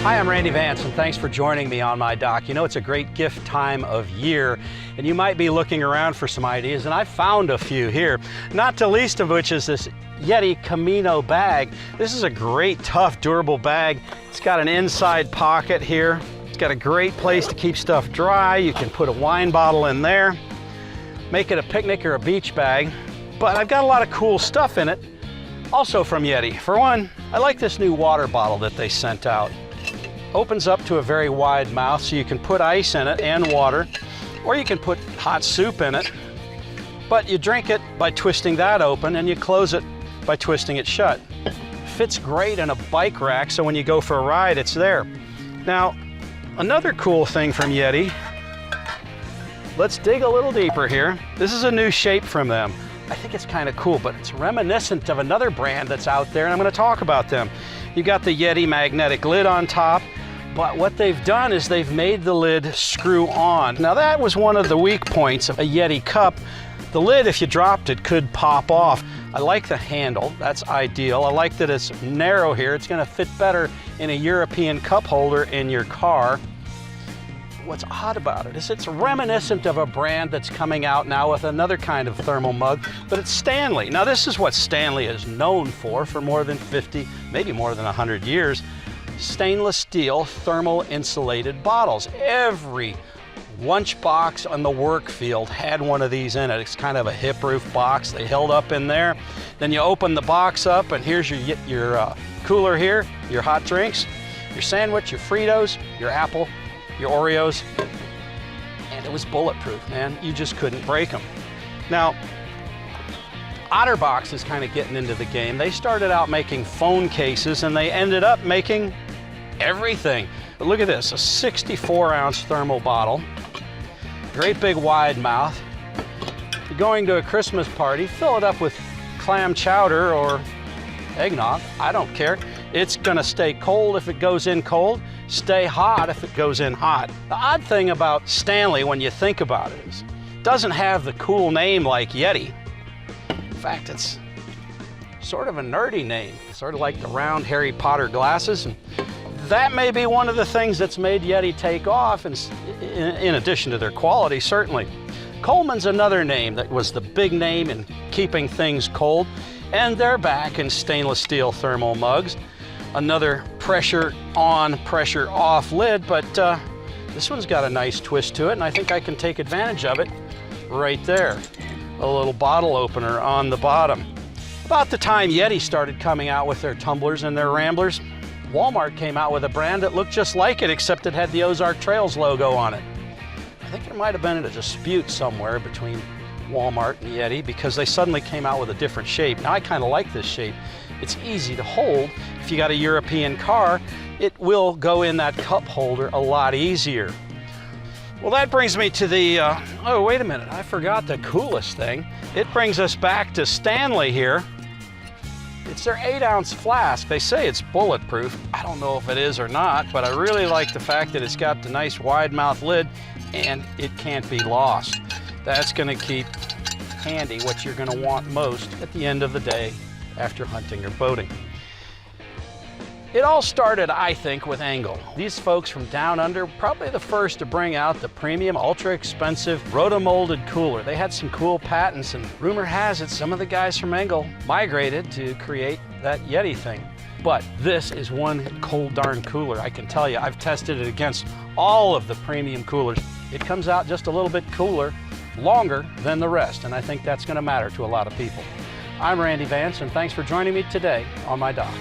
Hi, I'm Randy Vance, and thanks for joining me on my dock. You know, it's a great gift time of year, and you might be looking around for some ideas, and I found a few here, not the least of which is this Yeti Camino bag. This is a great, tough, durable bag. It's got an inside pocket here. It's got a great place to keep stuff dry. You can put a wine bottle in there, make it a picnic or a beach bag. But I've got a lot of cool stuff in it, also from Yeti. For one, I like this new water bottle that they sent out. Opens up to a very wide mouth, so you can put ice in it and water, or you can put hot soup in it. But you drink it by twisting that open, and you close it by twisting it shut. Fits great in a bike rack, so when you go for a ride, it's there. Now, another cool thing from Yeti, let's dig a little deeper here. This is a new shape from them. I think it's kind of cool, but it's reminiscent of another brand that's out there, and I'm going to talk about them. You got the Yeti magnetic lid on top, but what they've done is they've made the lid screw on. Now that was one of the weak points of a Yeti cup. The lid, if you dropped it, could pop off. I like the handle, that's ideal. I like that it's narrow here. It's going to fit better in a European cup holder in your car. What's odd about it is it's reminiscent of a brand that's coming out now with another kind of thermal mug, but it's Stanley. Now this is what Stanley is known for more than 50, maybe more than 100 years. Stainless steel thermal insulated bottles. Every lunchbox on the work field had one of these in it. It's kind of a hip roof box. They held up in there. Then you open the box up, and here's your cooler here, your hot drinks, your sandwich, your Fritos, your apple, your Oreos, and it was bulletproof, man. You just couldn't break them. Now, Otterbox is kind of getting into the game. They started out making phone cases, and they ended up making everything. But look at this, a 64-ounce thermal bottle, great big wide mouth. You're going to a Christmas party, fill it up with clam chowder or eggnog, I don't care. It's gonna stay cold if it goes in cold, stay hot if it goes in hot. The odd thing about Stanley, when you think about it, is it doesn't have the cool name like Yeti. In fact, it's sort of a nerdy name, sort of like the round Harry Potter glasses. And that may be one of the things that's made Yeti take off, and in addition to their quality, certainly. Coleman's another name that was the big name in keeping things cold, and they're back in stainless steel thermal mugs. Another pressure on, pressure off lid, but this one's got a nice twist to it, and I think I can take advantage of it right there. A little bottle opener on the bottom. About the time Yeti started coming out with their tumblers and their ramblers, Walmart came out with a brand that looked just like it, except it had the Ozark Trails logo on it. I think there might have been a dispute somewhere between Walmart and Yeti because they suddenly came out with a different shape. Now I kind of like this shape. It's easy to hold. If you got a European car, it will go in that cup holder a lot easier. Well, that brings me to the, oh, wait a minute, I forgot the coolest thing. It brings us back to Stanley here. It's their 8-ounce flask. They say it's bulletproof. I don't know if it is or not, but I really like the fact that it's got the nice wide mouth lid and it can't be lost. That's gonna keep handy what you're gonna want most at the end of the day after hunting or boating. It all started, I think, with Engel. These folks from down under, probably the first to bring out the premium, ultra expensive, rotomolded cooler. They had some cool patents, and rumor has it some of the guys from Engel migrated to create that Yeti thing. But this is one cold darn cooler, I can tell you. I've tested it against all of the premium coolers. It comes out just a little bit cooler, longer than the rest, and I think that's gonna matter to a lot of people. I'm Randy Vance, and thanks for joining me today on my dock.